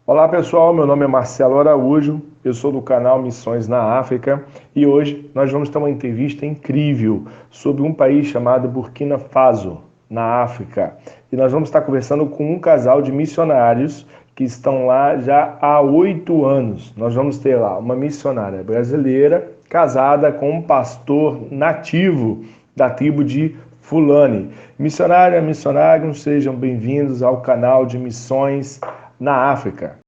Olá pessoal, meu nome é Marcelo Araújo, eu sou do canal Missões na África e hoje nós vamos ter uma entrevista incrível sobre um país chamado Burkina Faso, na África. E nós vamos estar conversando com um casal de missionários que estão lá já há 8 anos. Nós vamos ter lá uma missionária brasileira casada com um pastor nativo da tribo de Fulani. Missionária, missionários, sejam bem-vindos ao canal de Missões na África.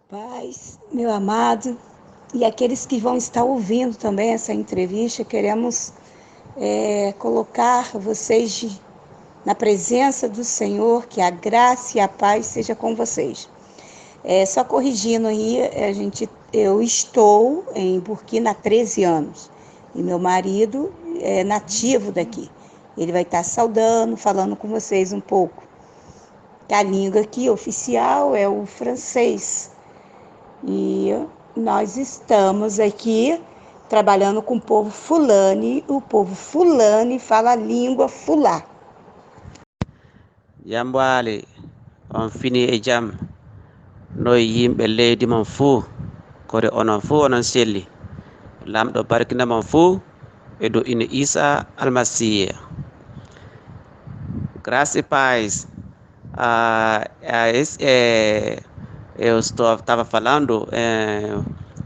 Paz, meu amado, e aqueles que vão estar ouvindo também essa entrevista, queremos colocar vocês na presença do Senhor, que a graça e a paz seja com vocês. Só corrigindo aí, eu estou em Burkina há 13 anos, e meu marido é nativo daqui. Ele vai estar saudando, falando com vocês um pouco. A língua aqui oficial é o francês. E nós estamos aqui trabalhando com o povo Fulani. O povo Fulani fala a língua Fulá. Yambale on fini e jam no yimɓe leydi man fuu kore onon fuu onon selli lamɗo barkina man fuu e do ina Isa almasiya. Graça e paz. Eu estava falando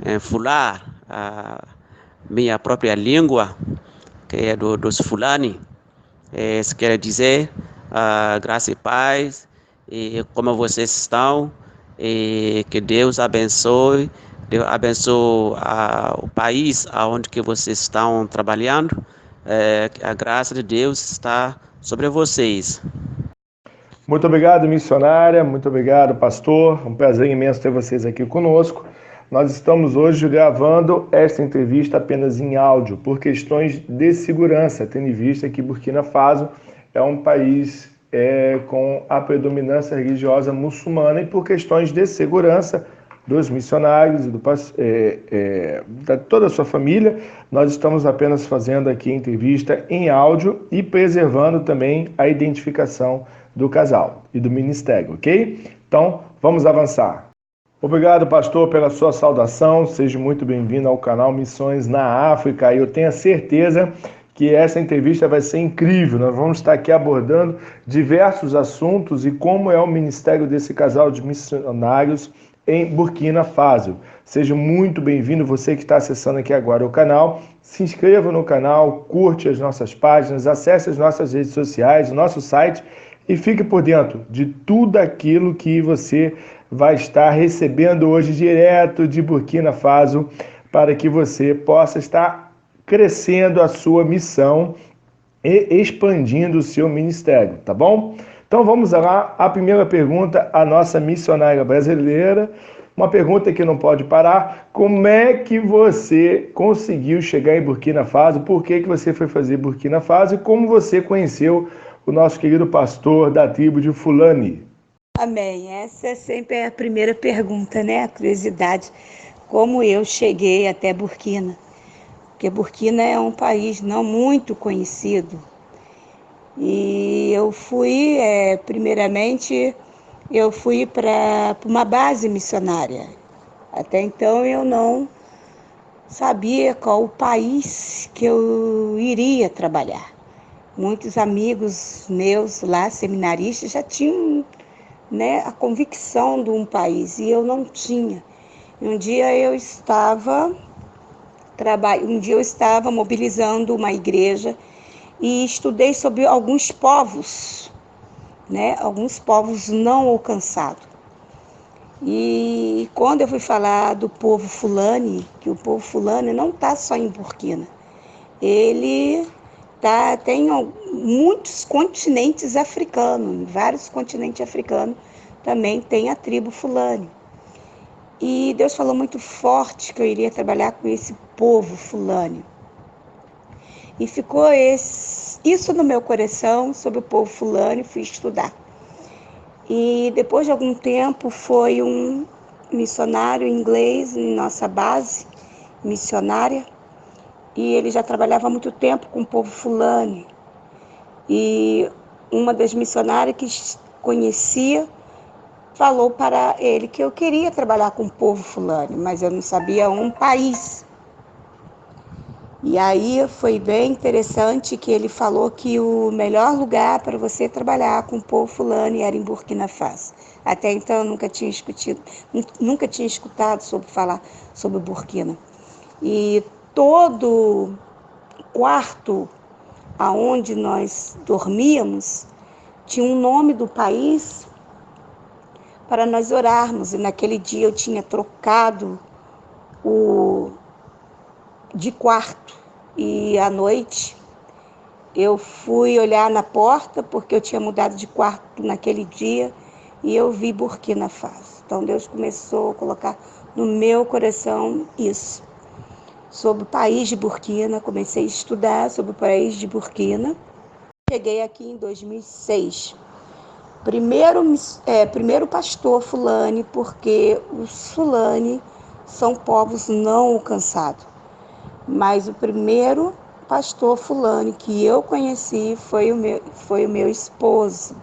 em Fulá, minha própria língua, que é dos Fulani. Isso quer dizer graça e paz, e como vocês estão, e que Deus abençoe o país onde que vocês estão trabalhando, que a graça de Deus está sobre vocês. Muito obrigado, missionária, muito obrigado, pastor. Um prazer imenso ter vocês aqui conosco. Nós estamos hoje gravando esta entrevista apenas em áudio, por questões de segurança, tendo em vista que Burkina Faso é um país com a predominância religiosa muçulmana e por questões de segurança dos missionários e da toda a sua família, nós estamos apenas fazendo aqui a entrevista em áudio e preservando também a identificação do casal e do ministério, ok? Então, vamos avançar. Obrigado, pastor, pela sua saudação. Seja muito bem-vindo ao canal Missões na África. E eu tenho a certeza que essa entrevista vai ser incrível. Nós vamos estar aqui abordando diversos assuntos e como é o ministério desse casal de missionários em Burkina Faso. Seja muito bem-vindo, você que está acessando aqui agora o canal. Se inscreva no canal, curte as nossas páginas, acesse as nossas redes sociais, o nosso site e fique por dentro de tudo aquilo que você vai estar recebendo hoje direto de Burkina Faso para que você possa estar crescendo a sua missão e expandindo o seu ministério, tá bom? Então vamos lá, a primeira pergunta, a nossa missionária brasileira, uma pergunta que não pode parar: como é que você conseguiu chegar em Burkina Faso? Por que você foi fazer Burkina Faso? E como você conheceu o nosso querido pastor da tribo de Fulani? Amém. Essa é sempre a primeira pergunta, né? A curiosidade, como eu cheguei até Burkina. Porque Burkina é um país não muito conhecido. E eu fui, primeiramente, para uma base missionária. Até então eu não sabia qual o país que eu iria trabalhar. Muitos amigos meus lá, seminaristas, já tinham, né, a convicção de um país e eu não tinha. Um dia eu estava Um dia eu estava mobilizando uma igreja e estudei sobre alguns povos, né? Alguns povos não alcançados. E quando eu fui falar do povo Fulani, que o povo Fulani não está só em Burkina, ele tem muitos continentes africanos, vários continentes africanos também tem a tribo Fulani. E Deus falou muito forte que eu iria trabalhar com esse povo Fulani. E ficou isso no meu coração sobre o povo Fulani, fui estudar. E depois de algum tempo foi um missionário inglês em nossa base missionária, e ele já trabalhava há muito tempo com o povo Fulani. E uma das missionárias que conhecia falou para ele que eu queria trabalhar com o povo Fulani, mas eu não sabia um país. E aí foi bem interessante que ele falou que o melhor lugar para você trabalhar com o povo Fulani era em Burkina Faso. Até então eu nunca tinha escutado falar sobre Burkina. E todo quarto aonde nós dormíamos tinha um nome do país para nós orarmos. E naquele dia eu tinha trocado de quarto, e à noite eu fui olhar na porta, porque eu tinha mudado de quarto naquele dia, e eu vi Burkina Faso. Então Deus começou a colocar no meu coração isso, sobre o país de Burkina. Comecei a estudar sobre o país de Burkina. Cheguei aqui em 2006. Primeiro pastor Fulani, porque os Fulani são povos não alcançados. Mas o primeiro pastor Fulani que eu conheci foi o meu esposo.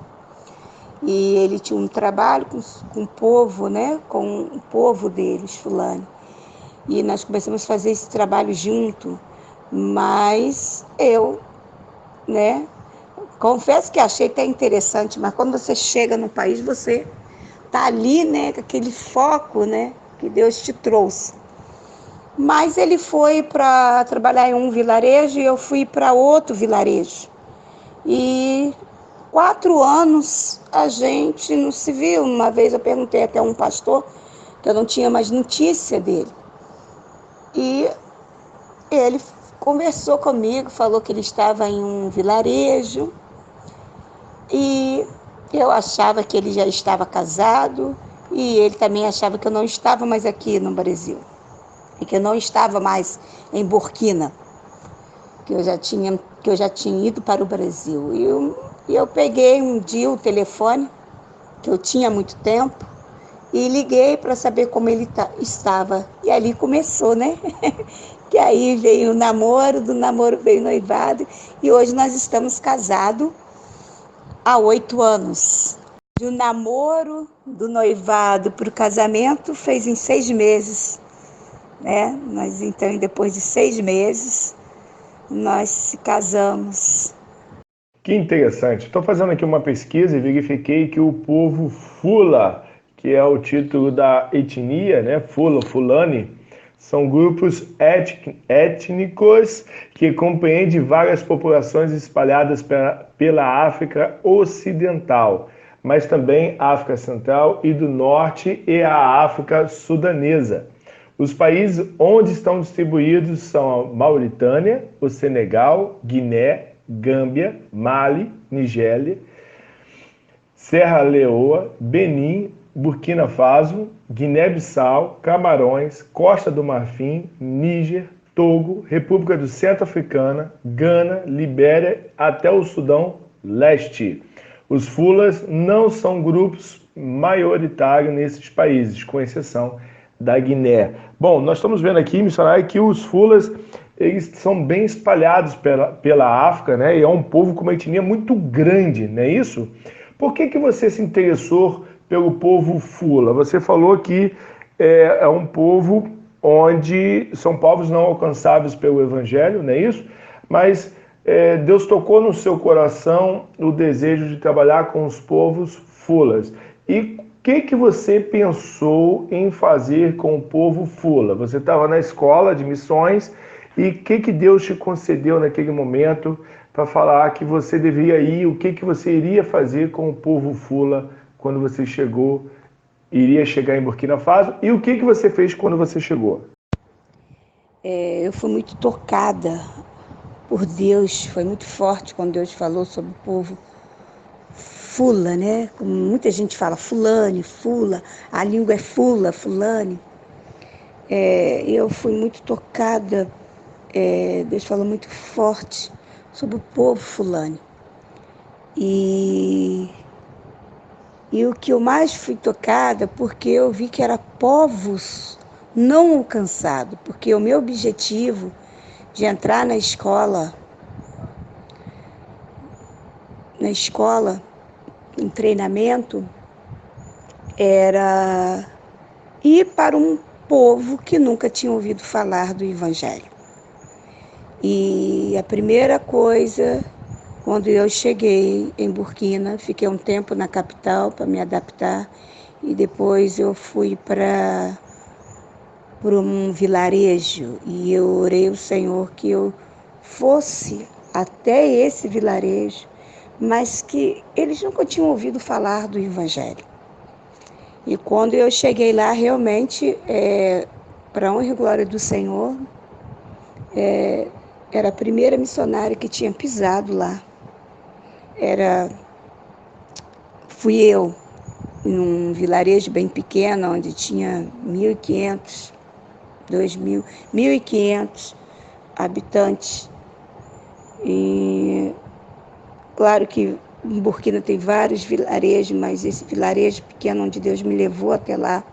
E ele tinha um trabalho com o povo, né? Com o povo deles, Fulani. E nós começamos a fazer esse trabalho junto. Mas eu, né? Confesso que achei até interessante, mas quando você chega no país, você tá ali, né? Com aquele foco, né? Que Deus te trouxe. Mas ele foi para trabalhar em um vilarejo e eu fui para outro vilarejo. E 4 anos a gente não se viu. Uma vez eu perguntei até a um pastor, que eu não tinha mais notícia dele. E ele conversou comigo, falou que ele estava em um vilarejo. E eu achava que ele já estava casado. E ele também achava que eu não estava mais aqui no Brasil. E que eu não estava mais em Burkina, que eu já tinha ido para o Brasil. E eu peguei um dia o telefone, que eu tinha muito tempo, e liguei para saber como ele estava. E ali começou, né? Que aí veio o namoro, do namoro veio o noivado, e hoje nós estamos casados há 8 anos. Do namoro, do noivado para o casamento, fez em 6 meses. Né? Nós, então, depois de 6 meses, nós se casamos. Que interessante. Estou fazendo aqui uma pesquisa e verifiquei que o povo Fula, que é o título da etnia, né? Fula, Fulani, são grupos étnicos que compreendem várias populações espalhadas pela África Ocidental, mas também África Central e do Norte e a África Sudanesa. Os países onde estão distribuídos são a Mauritânia, o Senegal, Guiné, Gâmbia, Mali, Nigéria, Serra Leoa, Benin, Burkina Faso, Guiné-Bissau, Camarões, Costa do Marfim, Níger, Togo, República do Centro-Africana, Gana, Libéria, até o Sudão Leste. Os Fulas não são grupos maioritários nesses países, com exceção da Guiné. Bom, nós estamos vendo aqui, missionário, que os Fulas, eles são bem espalhados pela África, né? E é um povo com uma etnia muito grande, não é isso? Por que você se interessou pelo povo Fula? Você falou que é um povo onde são povos não alcançáveis pelo Evangelho, não é isso? Mas Deus tocou no seu coração o desejo de trabalhar com os povos Fulas. E que você pensou em fazer com o povo Fula? Você estava na escola de missões e o que Deus te concedeu naquele momento para falar que você deveria ir, o que você iria fazer com o povo Fula quando você iria chegar em Burkina Faso e o que você fez quando você chegou? Eu fui muito tocada por Deus, foi muito forte quando Deus falou sobre o povo Fula, né? Como muita gente fala, Fulane, Fula, a língua é Fula, Fulane. Eu fui muito tocada, Deus falou muito forte sobre o povo Fulane. E o que eu mais fui tocada, porque eu vi que era povos não alcançados, porque o meu objetivo de entrar na escola, em treinamento, era ir para um povo que nunca tinha ouvido falar do Evangelho. E a primeira coisa, quando eu cheguei em Burkina, fiquei um tempo na capital para me adaptar e depois eu fui para um vilarejo e eu orei ao Senhor que eu fosse até esse vilarejo, mas que eles nunca tinham ouvido falar do Evangelho. E quando eu cheguei lá, realmente, para a honra e glória do Senhor, era a primeira missionária que tinha pisado lá. Fui eu, num vilarejo bem pequeno, onde tinha 1.500, 2.000, 1.500 habitantes. E claro que em Burkina tem vários vilarejos, mas esse vilarejo pequeno onde Deus me levou até lá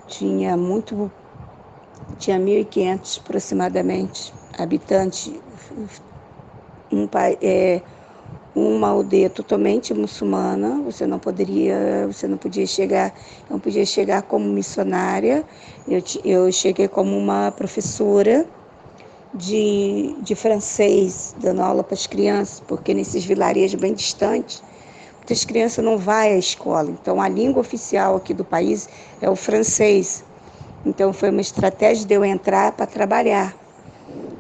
tinha 1.500 aproximadamente habitantes. Uma aldeia totalmente muçulmana, você não podia chegar, não podia chegar como missionária. Eu cheguei como uma professora de francês, dando aula para as crianças, porque nesses vilarejos bem distantes, muitas crianças não vão à escola. Então, a língua oficial aqui do país é o francês. Então, foi uma estratégia de eu entrar para trabalhar.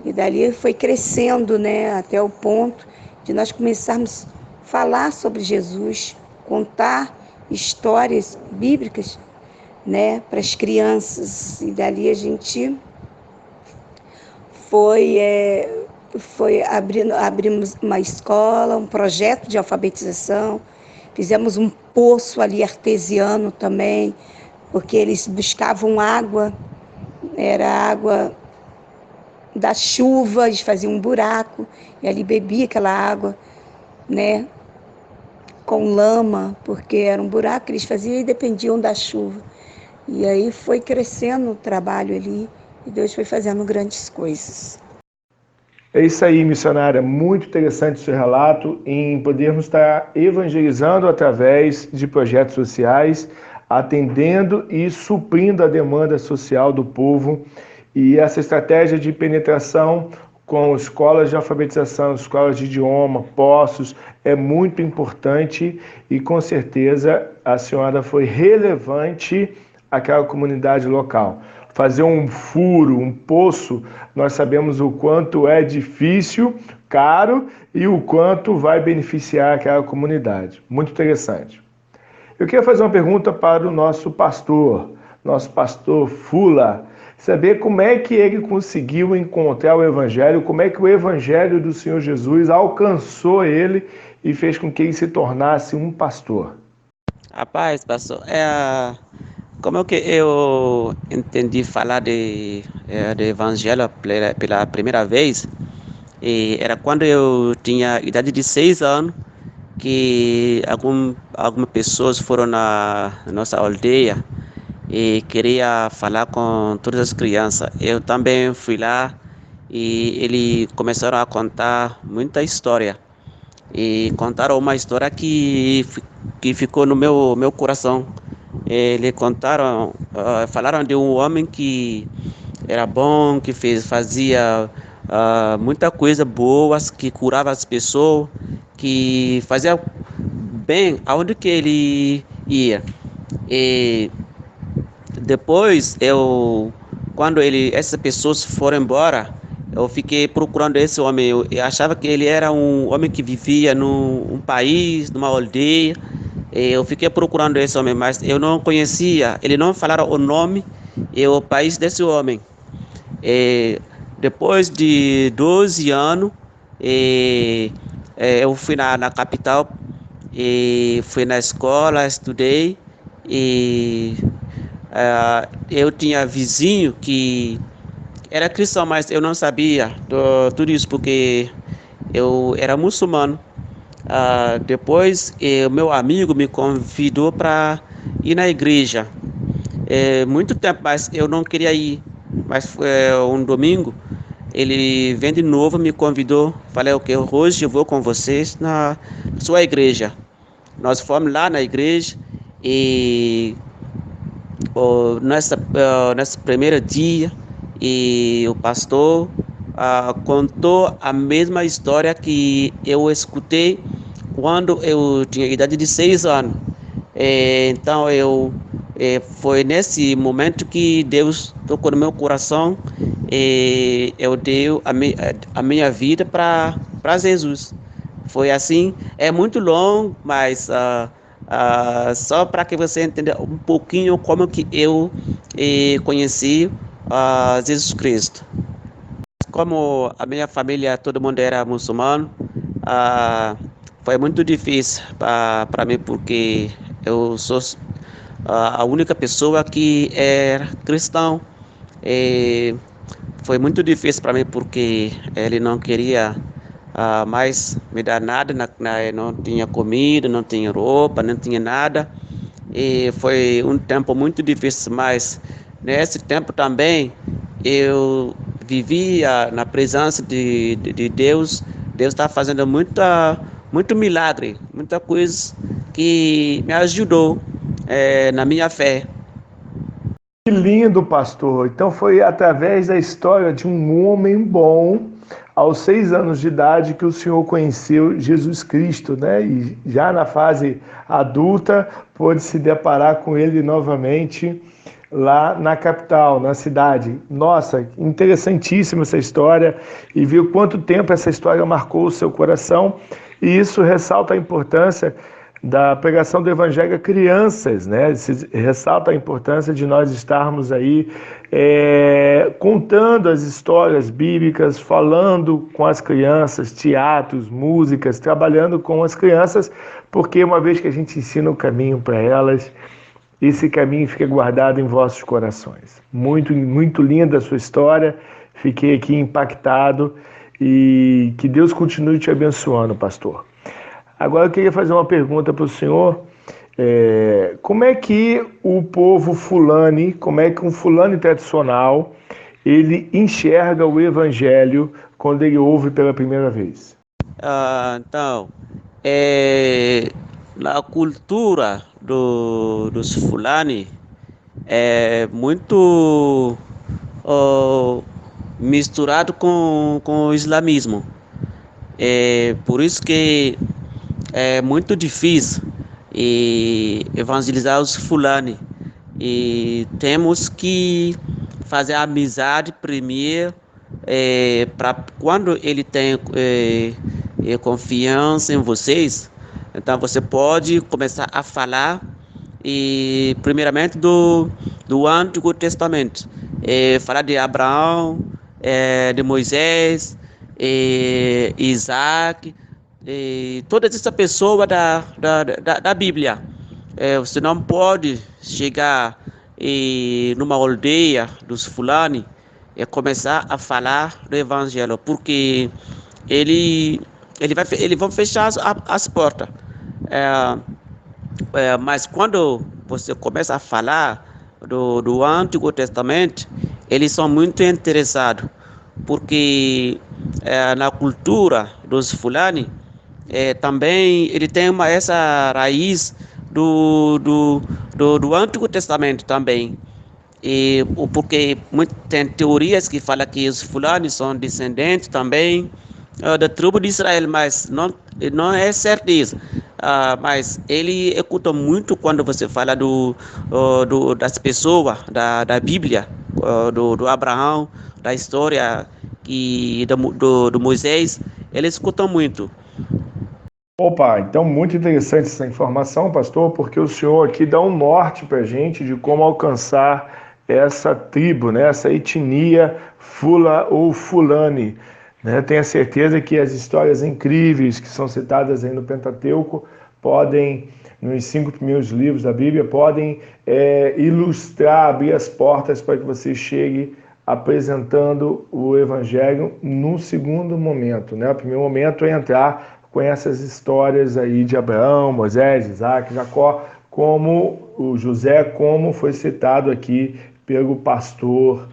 E dali foi crescendo, né, até o ponto de nós começarmos a falar sobre Jesus, contar histórias bíblicas, né, para as crianças. E dali a gente abrimos uma escola, um projeto de alfabetização, fizemos um poço ali artesiano também, porque eles buscavam água, era água da chuva, eles faziam um buraco e ali bebia aquela água, né, com lama, porque era um buraco que eles faziam e dependiam da chuva. E aí foi crescendo o trabalho ali e Deus foi fazendo grandes coisas. É isso aí, missionária. Muito interessante o seu relato em podermos estar evangelizando através de projetos sociais, atendendo e suprindo a demanda social do povo. E essa estratégia de penetração com escolas de alfabetização, escolas de idioma, poços, é muito importante e com certeza a senhora foi relevante àquela comunidade local. Fazer um furo, um poço, nós sabemos o quanto é difícil, caro e o quanto vai beneficiar aquela comunidade. Muito interessante. Eu queria fazer uma pergunta para o nosso pastor Fula, saber como é que ele conseguiu encontrar o Evangelho, como é que o Evangelho do Senhor Jesus alcançou ele e fez com que ele se tornasse um pastor. Rapaz, pastor, como é que eu entendi falar de evangelho pela primeira vez? Era quando eu tinha idade de 6 anos, que algumas pessoas foram na nossa aldeia e queria falar com todas as crianças. Eu também fui lá e eles começaram a contar muita história. E contaram uma história que ficou no meu coração. Eles falaram de um homem que era bom, que fazia muita coisa boas, que curava as pessoas, que fazia bem aonde que ele ia. E depois, quando essas pessoas foram embora, eu fiquei procurando esse homem. Eu achava que ele era um homem que vivia num país, numa aldeia. E eu fiquei procurando esse homem, mas eu não conhecia. Ele não falava o nome e o país desse homem. E depois de 12 anos, eu fui na capital e fui na escola, estudei e eu tinha vizinho que era cristão, mas eu não sabia tudo isso porque eu era muçulmano. Depois, meu amigo me convidou para ir na igreja. Muito tempo, mas eu não queria ir. Mas foi um domingo, ele vem de novo, me convidou. Falei, ok, hoje eu vou com vocês na sua igreja. Nós fomos lá na igreja e nesse primeiro dia, e o pastor contou a mesma história que eu escutei quando eu tinha idade de 6 anos. Então foi nesse momento que Deus tocou no meu coração e eu dei a minha vida para Jesus. Foi assim, é muito longo, mas só para que você entenda um pouquinho como que eu conheci Jesus Cristo. Como a minha família, todo mundo era muçulmano, foi muito difícil para mim, porque eu sou a única pessoa que era cristão. E foi muito difícil para mim, porque ele não queria mais me dar nada, não tinha comida, não tinha roupa, não tinha nada. E foi um tempo muito difícil, mas nesse tempo também eu vivia na presença de Deus. Deus está fazendo muito milagre, muita coisa que me ajudou na minha fé. Que lindo, pastor. Então foi através da história de um homem bom, aos 6 anos de idade, que o senhor conheceu Jesus Cristo, né? E já na fase adulta, pôde se deparar com ele novamente lá na capital, na cidade. Nossa, interessantíssima essa história, e viu quanto tempo essa história marcou o seu coração, e isso ressalta a importância da pregação do Evangelho a crianças, né? Ressalta a importância de nós estarmos aí contando as histórias bíblicas, falando com as crianças, teatros, músicas, trabalhando com as crianças, porque uma vez que a gente ensina o caminho para elas, esse caminho fica guardado em vossos corações. Muito, muito linda a sua história, fiquei aqui impactado, e que Deus continue te abençoando, pastor. Agora eu queria fazer uma pergunta para o senhor. Como é que o povo fulani, como é que um fulani tradicional, ele enxerga o evangelho quando ele ouve pela primeira vez? Então, na cultura dos fulani é muito misturado com o islamismo. Por isso que é muito difícil evangelizar os fulani, e temos que fazer amizade primeiro, para quando ele tem confiança em vocês, então você pode começar a falar primeiramente do Antigo Testamento, falar de Abraão, de Moisés, Isaac, todas essas pessoas da Bíblia. Você não pode chegar numa aldeia dos fulani e começar a falar do evangelho, porque eles vão fechar as portas. Mas quando você começa a falar do Antigo Testamento, eles são muito interessados, porque na cultura dos fulani também ele tem essa raiz do Antigo Testamento também. Porque tem teorias que falam que os fulanos são descendentes também da tribo de Israel, mas não é certo isso. mas ele escuta muito quando você fala das pessoas, da Bíblia, do Abraão, da história do Moisés. Ele escuta muito. Opa, então muito interessante essa informação, pastor, porque o senhor aqui dá um norte para a gente de como alcançar essa tribo, né, essa etnia Fula ou Fulani. Né? Tenha certeza que as histórias incríveis que são citadas aí no Pentateuco podem, nos 5 primeiros livros da Bíblia, podem ilustrar, abrir as portas para que você chegue apresentando o Evangelho num segundo momento. Né? O primeiro momento é entrar com essas histórias aí de Abraão, Moisés, Isaac, Jacó, como o José, como foi citado aqui pelo pastor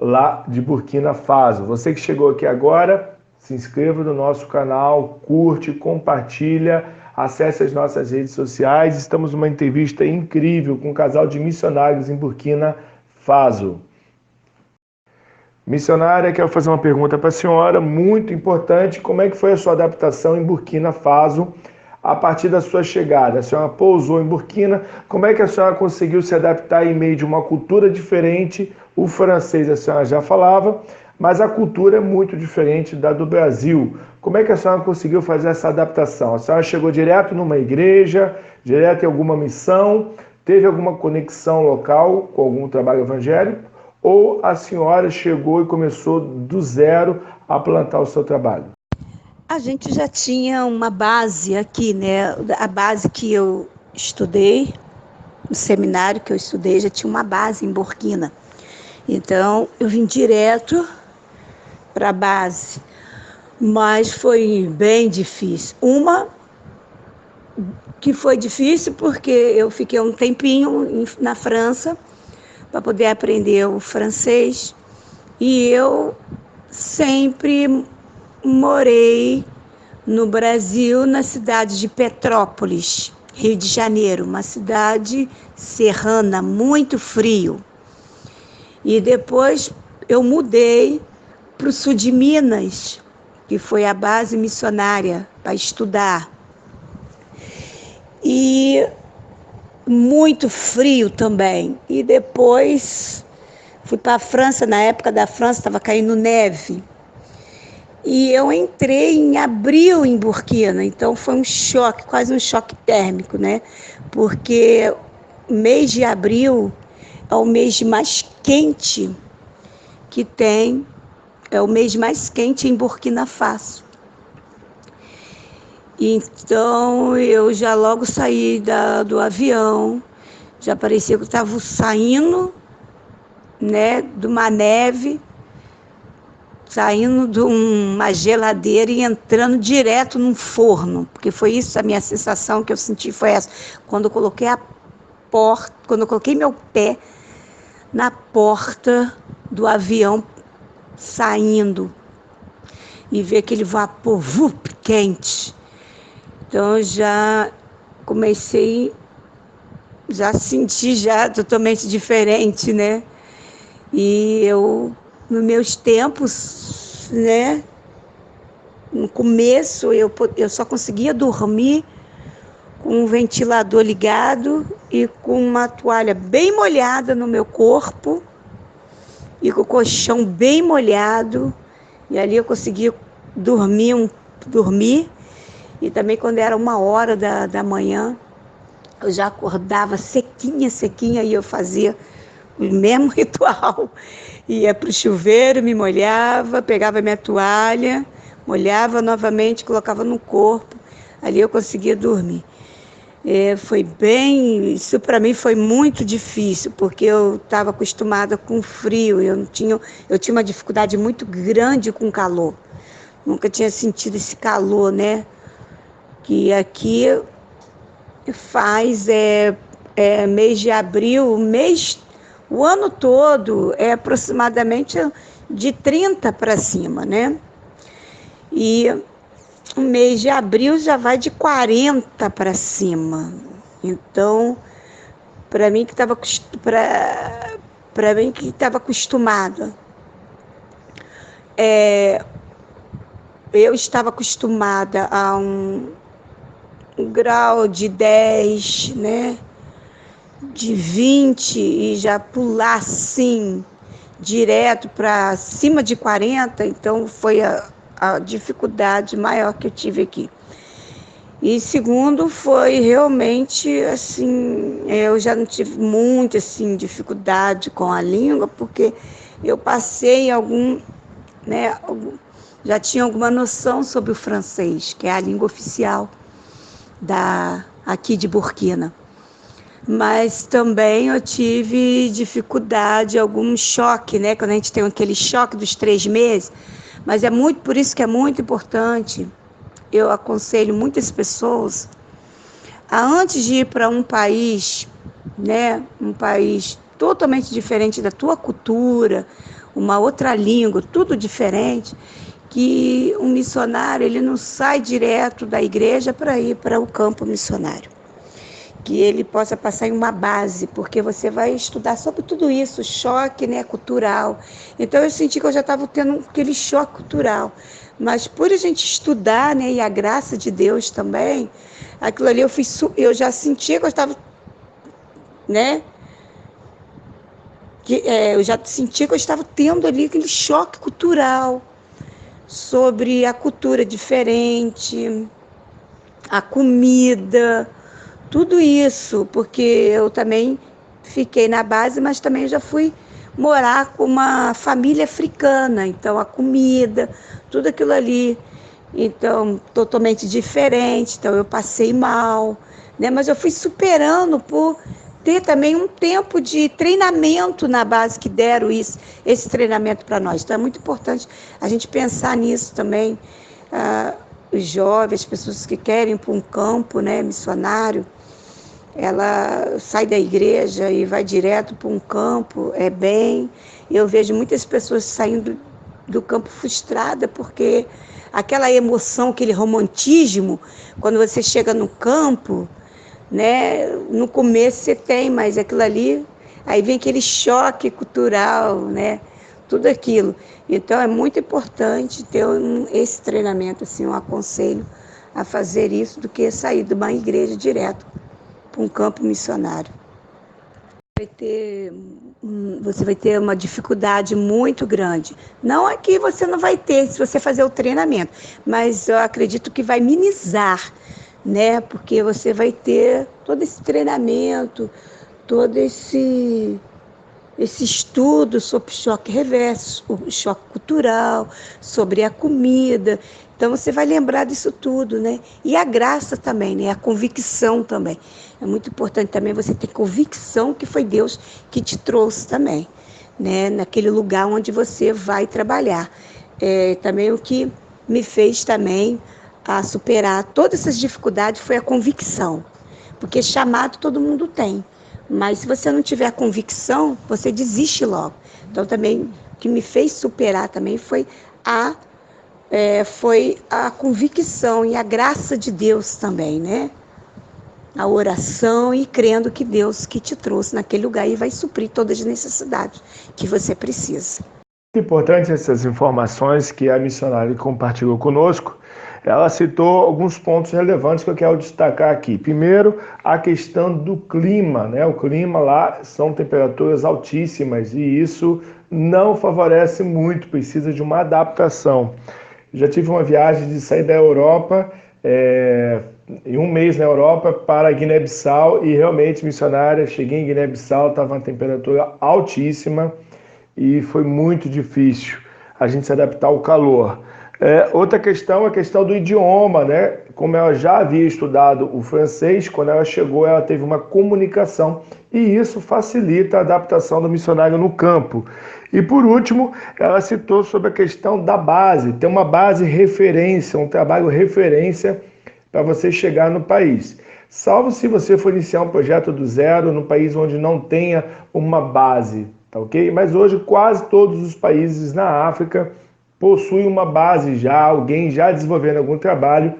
lá de Burkina Faso. Você que chegou aqui agora, se inscreva no nosso canal, curte, compartilha, acesse as nossas redes sociais. Estamos numa entrevista incrível com um casal de missionários em Burkina Faso. Missionária, quero fazer uma pergunta para a senhora, muito importante. Como é que foi a sua adaptação em Burkina Faso a partir da sua chegada? A senhora pousou em Burkina, como é que a senhora conseguiu se adaptar em meio de uma cultura diferente? O francês a senhora já falava, mas a cultura é muito diferente da do Brasil. Como é que a senhora conseguiu fazer essa adaptação? A senhora chegou direto numa igreja, direto em alguma missão, teve alguma conexão local com algum trabalho evangélico? Ou a senhora chegou e começou do zero a plantar o seu trabalho? A gente já tinha uma base aqui, né? A base que eu estudei, o seminário que eu estudei, já tinha uma base em Burkina. Então, eu vim direto para a base, mas foi bem difícil. Uma que foi difícil porque eu fiquei um tempinho na França para poder aprender o francês, e eu sempre morei no Brasil, na cidade de Petrópolis, Rio de Janeiro, uma cidade serrana, muito frio. E depois eu mudei para o sul de Minas, que foi a base missionária para estudar. E muito frio também. E depois fui para a França, na época da França estava caindo neve. E eu entrei em abril em Burkina, então foi um choque, quase um choque térmico, né? Porque o mês de abril é o mês mais quente que tem, é o mês mais quente em Burkina Faso. Então eu já logo saí do avião, já parecia que eu estava saindo, né, de uma neve, saindo de uma geladeira e entrando direto num forno, porque foi isso, a minha sensação que eu senti foi essa. Quando eu coloquei quando eu coloquei meu pé na porta do avião saindo e ver aquele vapor quente. Então já comecei, já senti já totalmente diferente, né? E eu, nos meus tempos, né? No começo eu só conseguia dormir com um ventilador ligado e com uma toalha bem molhada no meu corpo e com o colchão bem molhado. E ali eu conseguia dormir. E também quando era 1h da manhã, eu já acordava sequinha, e eu fazia o mesmo ritual. Ia para o chuveiro, me molhava, pegava minha toalha, molhava novamente, colocava no corpo. Ali eu conseguia dormir. Isso para mim foi muito difícil, porque eu estava acostumada com frio, eu tinha uma dificuldade muito grande com calor. Nunca tinha sentido esse calor, né? Que aqui faz mês de abril, o ano todo é aproximadamente de 30 para cima, né? E o mês de abril já vai de 40 para cima. Então, para mim que estava acostumada, eu estava acostumada a um grau de 10, né? De 20 e já pular assim, direto para cima de 40, então foi a dificuldade maior que eu tive aqui. E segundo, foi realmente assim, eu já não tive muita assim, dificuldade com a língua, porque eu passei né, já tinha alguma noção sobre o francês, que é a língua oficial aqui de Burkina. Mas também eu tive dificuldade, algum choque, né? Quando a gente tem aquele choque dos 3 meses. Mas por isso que é muito importante, eu aconselho muitas pessoas antes de ir para um país, né? Um país totalmente diferente da tua cultura, uma outra língua, tudo diferente, que um missionário ele não sai direto da igreja para ir para o campo missionário. Que ele possa passar em uma base, porque você vai estudar sobre tudo isso, choque, né, cultural. Então eu senti que eu já estava tendo aquele choque cultural, mas por a gente estudar, né, e a graça de Deus também, aquilo ali eu já sentia que eu estava, né, eu já sentia que eu estava tendo ali aquele choque cultural sobre a cultura diferente, a comida, tudo isso, porque eu também fiquei na base, mas também já fui morar com uma família africana, então a comida, tudo aquilo ali, então totalmente diferente, então eu passei mal, né? Mas eu fui superando por ter também um tempo de treinamento na base que deram esse treinamento para nós. Então é muito importante a gente pensar nisso também, os jovens, as pessoas que querem ir para um campo, né, missionário, ela sai da igreja e vai direto para um campo, eu vejo muitas pessoas saindo do campo frustrada, porque aquela emoção, aquele romantismo, quando você chega no campo, né, no começo você tem, mas aquilo ali, aí vem aquele choque cultural, né, tudo aquilo. Então é muito importante ter esse treinamento, assim, eu aconselho a fazer isso do que sair de uma igreja direto para um campo missionário. Você vai ter uma dificuldade muito grande. Não é que você não vai ter se você fazer o treinamento, mas eu acredito que vai minimizar, né? Porque você vai ter todo esse treinamento, todo esse estudo sobre choque reverso, o choque cultural, sobre a comida. Então você vai lembrar disso tudo, né? E a graça também, né? A convicção também. É muito importante também você ter convicção que foi Deus que te trouxe também, né? Naquele lugar onde você vai trabalhar. Também o que me fez também a superar todas essas dificuldades foi a convicção. Porque chamado todo mundo tem. Mas se você não tiver convicção, você desiste logo. Então também o que me fez superar também foi a convicção e a graça de Deus também, né? A oração e crendo que Deus que te trouxe naquele lugar e vai suprir todas as necessidades que você precisa. Importante essas informações que a missionária compartilhou conosco. Ela citou alguns pontos relevantes que eu quero destacar aqui. Primeiro, a questão do clima, né? O clima lá são temperaturas altíssimas e isso não favorece muito, precisa de uma adaptação. Já tive uma viagem de sair da Europa, em um mês na Europa, para Guiné-Bissau e realmente, missionária, cheguei em Guiné-Bissau, estava uma temperatura altíssima e foi muito difícil a gente se adaptar ao calor. Outra questão é a questão do idioma, né? Como ela já havia estudado o francês, quando ela chegou, ela teve uma comunicação e isso facilita a adaptação do missionário no campo. E por último, ela citou sobre a questão da base, ter uma base referência, um trabalho referência para você chegar no país. Salvo se você for iniciar um projeto do zero no país onde não tenha uma base, tá ok? Mas hoje quase todos os países na África possuem uma base já, alguém já desenvolvendo algum trabalho,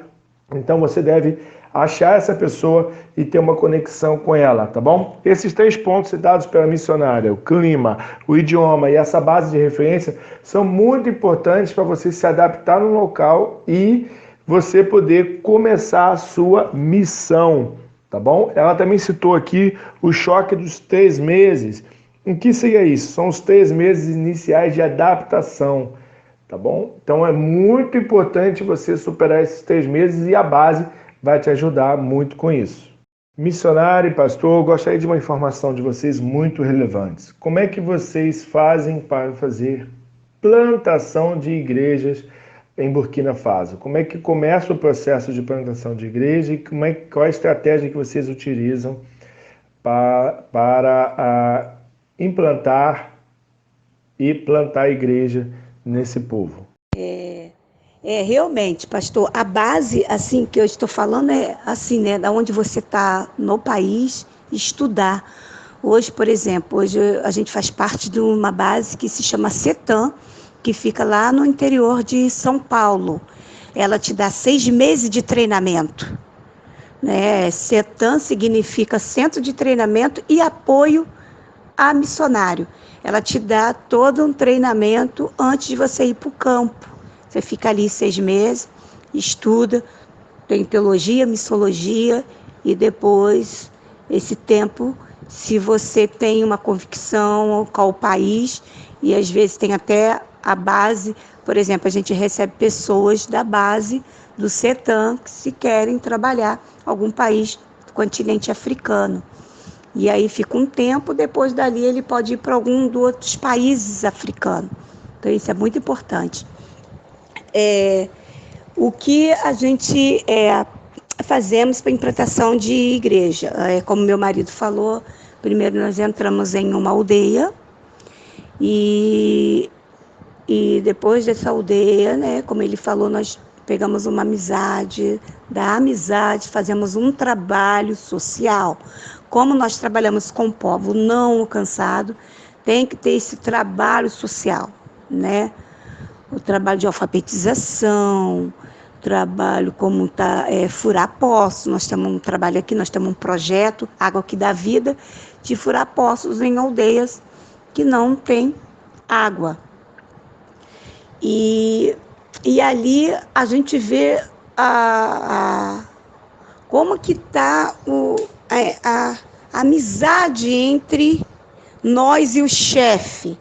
então você deve achar essa pessoa e ter uma conexão com ela, tá bom? Esses 3 pontos citados pela missionária, o clima, o idioma e essa base de referência, são muito importantes para você se adaptar no local e você poder começar a sua missão, tá bom? Ela também citou aqui o choque dos 3 meses. O que seria isso? São os 3 meses iniciais de adaptação, tá bom? Então é muito importante você superar esses 3 meses e a base vai te ajudar muito com isso. Missionário e pastor, gostaria de uma informação de vocês muito relevantes. Como é que vocês fazem para fazer plantação de igrejas em Burkina Faso? Como é que começa o processo de plantação de igreja e qual a estratégia que vocês utilizam para implantar e plantar a igreja nesse povo? Realmente, pastor, a base, assim, que eu estou falando é assim, né, da onde você está no país, estudar. Hoje, por exemplo, hoje a gente faz parte de uma base que se chama CETAM, que fica lá no interior de São Paulo. Ela te dá 6 meses de treinamento, né? CETAM significa Centro de Treinamento e Apoio a Missionário. Ela te dá todo um treinamento antes de você ir para o campo. Você fica ali 6 meses, estuda, tem teologia, missiologia, e depois, esse tempo, se você tem uma convicção com o país, e às vezes tem até a base, por exemplo, a gente recebe pessoas da base do CETAM que se querem trabalhar em algum país do continente africano. E aí fica um tempo, depois dali ele pode ir para algum dos outros países africanos. Então isso é muito importante. O que a gente fazemos para implantação de igreja? Como meu marido falou, primeiro nós entramos em uma aldeia e depois dessa aldeia, né, como ele falou, nós pegamos uma amizade, da amizade fazemos um trabalho social. Como nós trabalhamos com o povo não alcançado, tem que ter esse trabalho social, né? O trabalho de alfabetização, trabalho como furar poços. Nós temos um trabalho aqui, nós temos um projeto, Água que dá Vida, de furar poços em aldeias que não tem água. E ali a gente vê como que está a amizade entre nós e o chefe,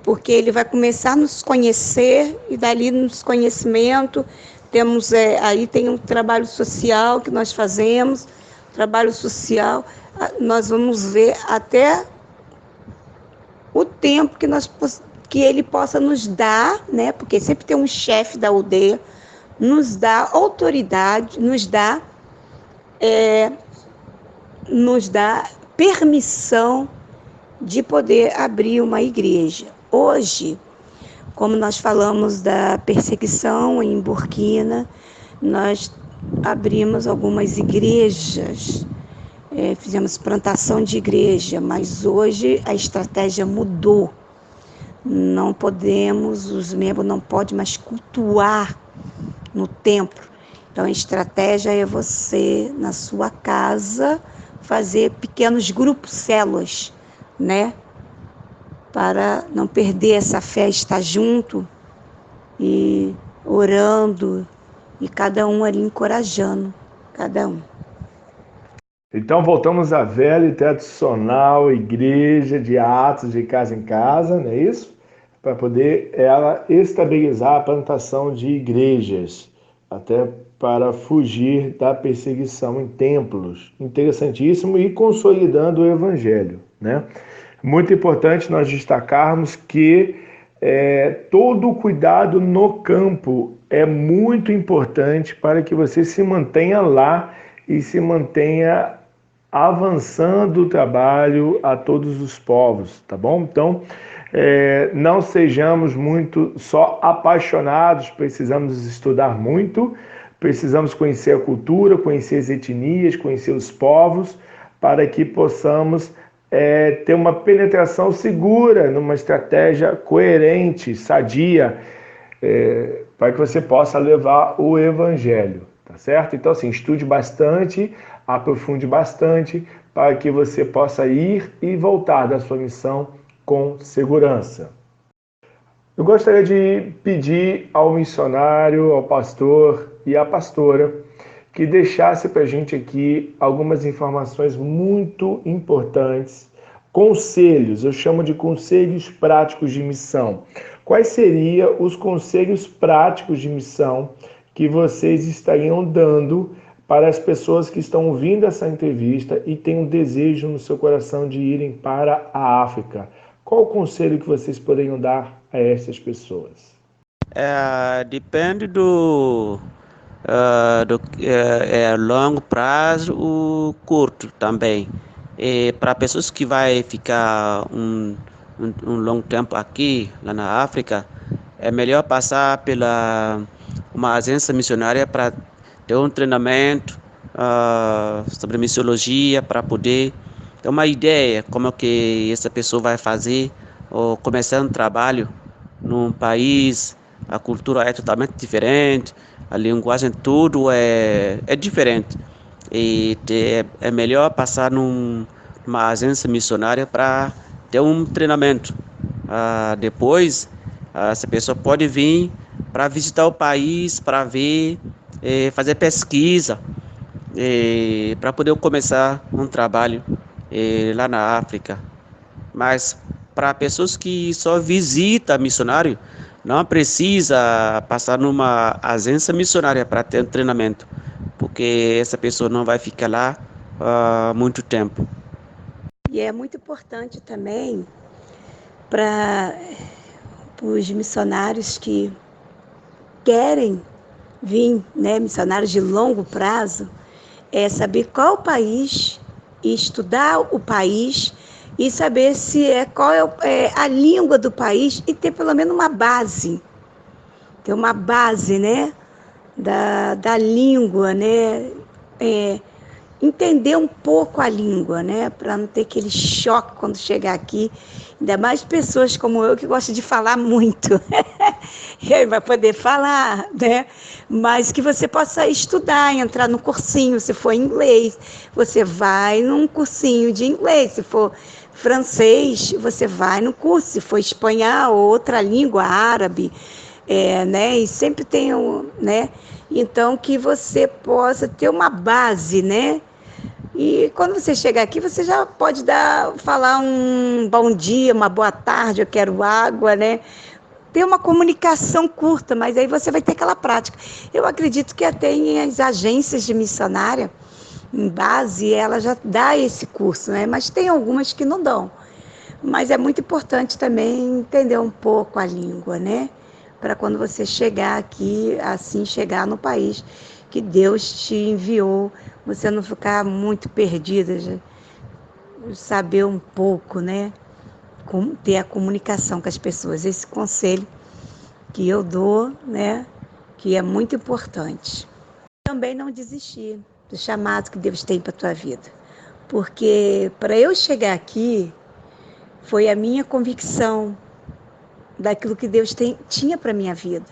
porque ele vai começar a nos conhecer e dali nos conhecimento temos aí tem um trabalho social que nós fazemos, trabalho social, nós vamos ver até o tempo que ele possa nos dar, né? Porque sempre tem um chefe da aldeia, nos dá autoridade, nos dá permissão de poder abrir uma igreja. Hoje, como nós falamos da perseguição em Burkina, nós abrimos algumas igrejas, fizemos plantação de igreja, mas hoje a estratégia mudou. Não podemos, os membros não podem mais cultuar no templo. Então a estratégia é você, na sua casa, fazer pequenos grupos, células, né? Para não perder essa fé, estar junto e orando e cada um ali encorajando cada um. Então voltamos à velha e tradicional igreja de Atos de casa em casa, não é isso? Para poder ela estabilizar a plantação de igrejas, até para fugir da perseguição em templos. Interessantíssimo, e consolidando o evangelho, né? Muito importante nós destacarmos que todo o cuidado no campo é muito importante para que você se mantenha lá e se mantenha avançando o trabalho a todos os povos, tá bom? Então, não sejamos muito só apaixonados, precisamos estudar muito, precisamos conhecer a cultura, conhecer as etnias, conhecer os povos, para que possamos ter uma penetração segura, numa estratégia coerente, sadia, para que você possa levar o evangelho, tá certo? Então, assim, estude bastante, aprofunde bastante, para que você possa ir e voltar da sua missão com segurança. Eu gostaria de pedir ao missionário, ao pastor e a pastora, que deixasse para a gente aqui algumas informações muito importantes, conselhos, eu chamo de conselhos práticos de missão. Quais seriam os conselhos práticos de missão que vocês estariam dando para as pessoas que estão ouvindo essa entrevista e têm um desejo no seu coração de irem para a África? Qual o conselho que vocês poderiam dar a essas pessoas? Depende do longo prazo ou curto também. Para pessoas que vai ficar um longo tempo aqui, lá na África, é melhor passar pela uma agência missionária para ter um treinamento sobre missiologia, para poder ter uma ideia como é que essa pessoa vai fazer ou começar um trabalho num país. A cultura é totalmente diferente, a linguagem tudo é diferente. É melhor passar numa agência missionária para ter um treinamento. Depois, essa pessoa pode vir para visitar o país, para ver, fazer pesquisa, para poder começar um trabalho lá na África. Mas para pessoas que só visitam missionário, não precisa passar numa agência missionária para ter um treinamento, porque essa pessoa não vai ficar lá muito tempo. E é muito importante também para os missionários que querem vir, né, missionários de longo prazo, é saber qual o país, e estudar o país e saber qual é a língua do país e ter pelo menos uma base, ter uma base, né, da língua, né, entender um pouco a língua, né, para não ter aquele choque quando chegar aqui, ainda mais pessoas como eu que gostam de falar muito, e aí vai poder falar, né, mas que você possa estudar, entrar no cursinho, se for inglês, você vai num cursinho de inglês, se for francês, você vai no curso, se for espanhol ou outra língua, árabe, né, e sempre tem, né, então que você possa ter uma base, né, e quando você chegar aqui, você já pode falar um bom dia, uma boa tarde, eu quero água, né? Ter uma comunicação curta, mas aí você vai ter aquela prática. Eu acredito que até as agências de missionária, em base, ela já dá esse curso, né? Mas tem algumas que não dão. Mas é muito importante também entender um pouco a língua, né? Para quando você chegar aqui, assim, chegar no país que Deus te enviou, você não ficar muito perdida, saber um pouco, né? Como ter a comunicação com as pessoas. Esse conselho que eu dou, né? Que é muito importante. Também não desistir do chamado que Deus tem para a tua vida. Porque para eu chegar aqui, foi a minha convicção daquilo que Deus tinha para a minha vida,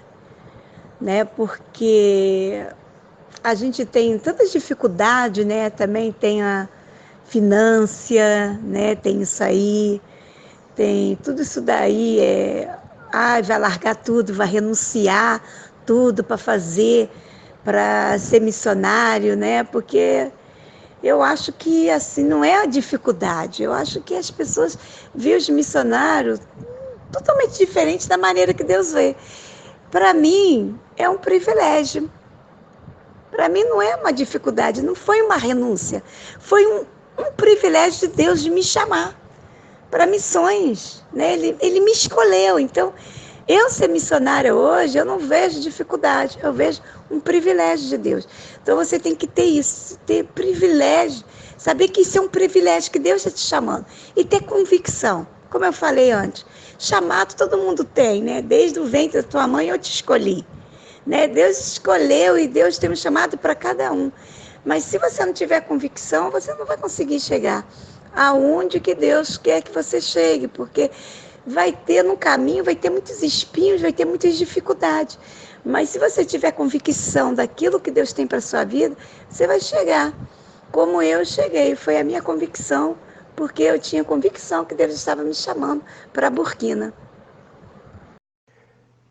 né? Porque a gente tem tantas dificuldades, né? Também tem a finança, né? Tem isso aí, tem tudo isso daí, vai largar tudo, vai renunciar tudo para ser missionário, né? Porque eu acho que assim não é a dificuldade, eu acho que as pessoas veem os missionários totalmente diferente da maneira que Deus vê. Para mim, é um privilégio. Para mim, não é uma dificuldade, não foi uma renúncia. Foi um privilégio de Deus de me chamar para missões, né? Ele me escolheu. Então, eu ser missionária hoje, eu não vejo dificuldade, eu vejo um privilégio de Deus. Então, você tem que ter isso, ter privilégio, saber que isso é um privilégio que Deus está te chamando. E ter convicção, como eu falei antes. Chamado todo mundo tem, né? Desde o ventre da tua mãe eu te escolhi, né? Deus escolheu e Deus tem um chamado para cada um. Mas se você não tiver convicção, você não vai conseguir chegar aonde que Deus quer que você chegue, porque vai ter no caminho, vai ter muitos espinhos, vai ter muitas dificuldades. Mas se você tiver convicção daquilo que Deus tem para a sua vida, você vai chegar. Como eu cheguei, foi a minha convicção, porque eu tinha convicção que Deus estava me chamando para Burkina.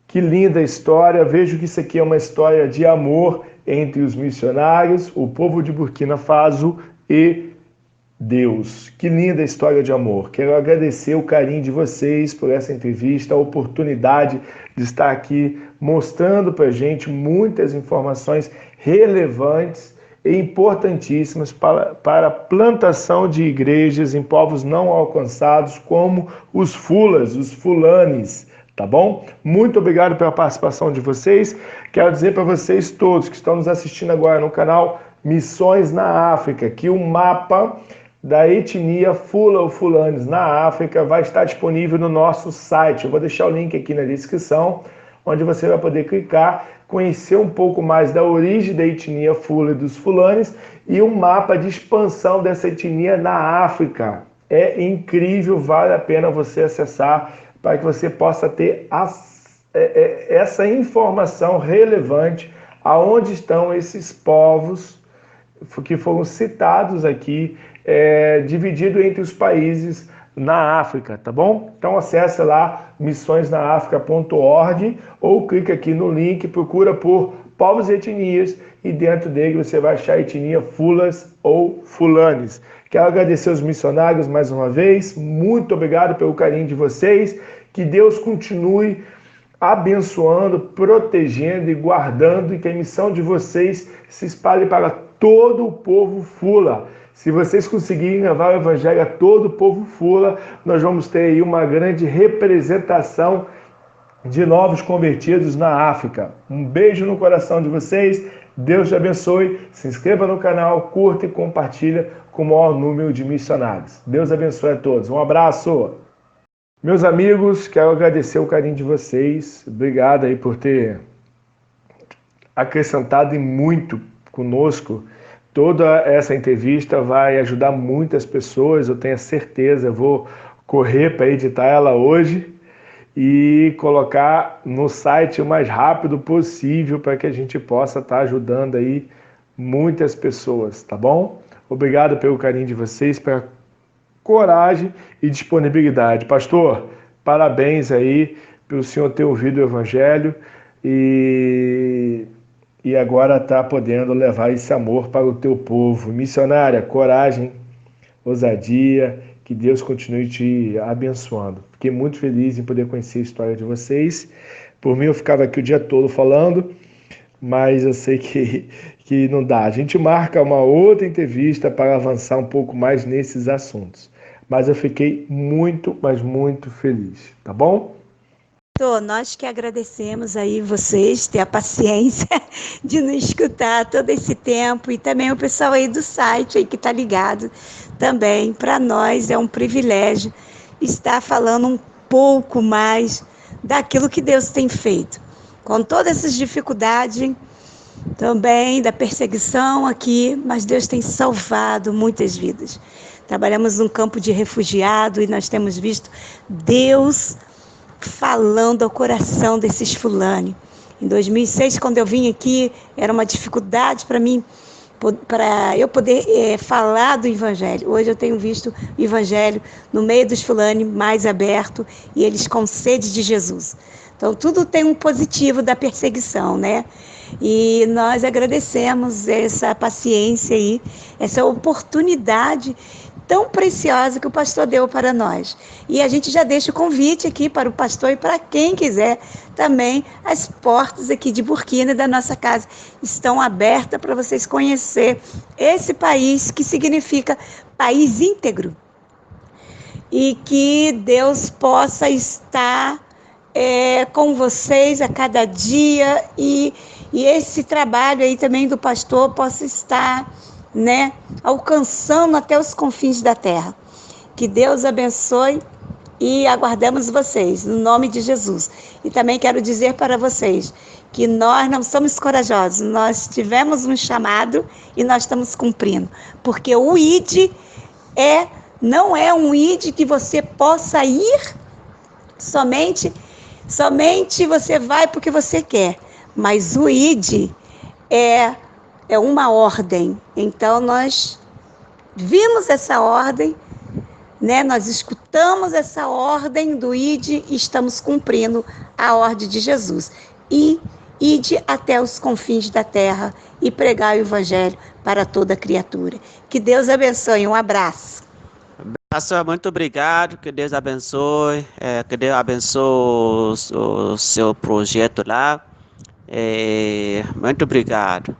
Que linda história, vejo que isso aqui é uma história de amor entre os missionários, o povo de Burkina Faso e Deus. Que linda história de amor. Quero agradecer o carinho de vocês por essa entrevista, a oportunidade de estar aqui mostrando para a gente muitas informações relevantes e importantíssimas para a plantação de igrejas em povos não alcançados, como os fulas, os fulanes, tá bom? Muito obrigado pela participação de vocês. Quero dizer para vocês todos que estão nos assistindo agora no canal Missões na África, que o mapa da etnia Fula ou Fulanes na África vai estar disponível no nosso site. Eu vou deixar o link aqui na descrição, onde você vai poder clicar, conhecer um pouco mais da origem da etnia Fula e dos Fulanes e um mapa de expansão dessa etnia na África. É incrível, vale a pena você acessar para que você possa ter essa informação relevante aonde estão esses povos que foram citados aqui, dividido entre os países na África, tá bom? Então acesse lá missõesnaafrica.org ou clica aqui no link, procura por povos e etnias e dentro dele você vai achar a etnia Fulas ou Fulanes. Quero agradecer aos missionários mais uma vez, muito obrigado pelo carinho de vocês, que Deus continue abençoando, protegendo e guardando, e que a missão de vocês se espalhe para todo o povo Fula. Se vocês conseguirem levar o evangelho a todo o povo Fula, nós vamos ter aí uma grande representação de novos convertidos na África. Um beijo no coração de vocês, Deus te abençoe, se inscreva no canal, curta e compartilha com o maior número de missionários. Deus abençoe a todos, um abraço! Meus amigos, quero agradecer o carinho de vocês, obrigado aí por ter acrescentado muito conosco. Toda essa entrevista vai ajudar muitas pessoas, eu tenho certeza. Eu vou correr para editar ela hoje e colocar no site o mais rápido possível para que a gente possa estar ajudando aí muitas pessoas, tá bom? Obrigado pelo carinho de vocês, pela coragem e disponibilidade. Pastor, parabéns aí pelo senhor ter ouvido o evangelho e agora está podendo levar esse amor para o teu povo. Missionária, coragem, ousadia, que Deus continue te abençoando. Fiquei muito feliz em poder conhecer a história de vocês. Por mim, eu ficava aqui o dia todo falando, mas eu sei que não dá. A gente marca uma outra entrevista para avançar um pouco mais nesses assuntos. Mas eu fiquei muito, mas muito feliz, tá bom? Nós que agradecemos aí vocês ter a paciência de nos escutar todo esse tempo, e também o pessoal aí do site aí que está ligado também. Para nós é um privilégio estar falando um pouco mais daquilo que Deus tem feito. Com todas essas dificuldades também da perseguição aqui, mas Deus tem salvado muitas vidas. Trabalhamos num campo de refugiado e nós temos visto Deus falando ao coração desses fulanos. Em 2006, quando eu vim aqui, era uma dificuldade para mim, para eu poder falar do Evangelho. Hoje eu tenho visto o Evangelho no meio dos fulanos mais aberto, e eles com sede de Jesus. Então tudo tem um positivo da perseguição, né? E nós agradecemos essa paciência aí, essa oportunidade tão preciosa que o pastor deu para nós. E a gente já deixa o convite aqui para o pastor e para quem quiser também. As portas aqui de Burkina, da nossa casa, estão abertas para vocês conhecer esse país, que significa país íntegro. E que Deus possa estar com vocês a cada dia, e esse trabalho aí também do pastor possa estar, né, alcançando até os confins da terra. Que Deus abençoe e aguardamos vocês, no nome de Jesus. E também quero dizer para vocês que nós não somos corajosos, nós tivemos um chamado e nós estamos cumprindo, porque o ID não é um ID que você possa ir somente você vai porque você quer, mas o ID é uma ordem. Então nós vimos essa ordem, né? Nós escutamos essa ordem do ID e estamos cumprindo a ordem de Jesus. E ide até os confins da terra e pregai o evangelho para toda criatura. Que Deus abençoe. Um abraço. Pastor, muito obrigado, que Deus abençoe, que Deus abençoe o seu projeto lá. Muito obrigado.